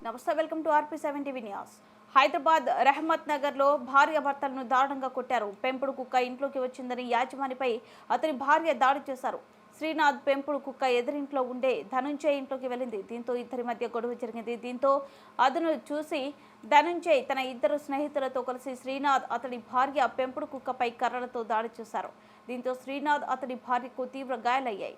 నమస్తే, welcome to RP7 TV news. Hyderabad Rahmat నగర్లో భార్యాభర్తలను దారుణంగా కొట్టారు. పెంపుడు కుక్క ఇంట్లోకి వచ్చిందని యాజమానిపై అతని భార్య దాడి చేశారు. శ్రీనాథ్ పెంపుడు కుక్క ఎదురింట్లో ఉండే ధనుంజయ్ ఇంట్లోకి వెళ్ళింది. దీంతో ఇద్దరి మధ్య గొడవ జరిగింది. దీంతో అతను చూసి ధనుంజయ్ తన ఇద్దరు స్నేహితులతో కలిసి శ్రీనాథ్ అతని భార్య పెంపుడు కుక్కపై కర్రలతో దాడి చేశారు. దీంతో శ్రీనాథ్ అతని భార్యకు తీవ్ర గాయాలయ్యాయి.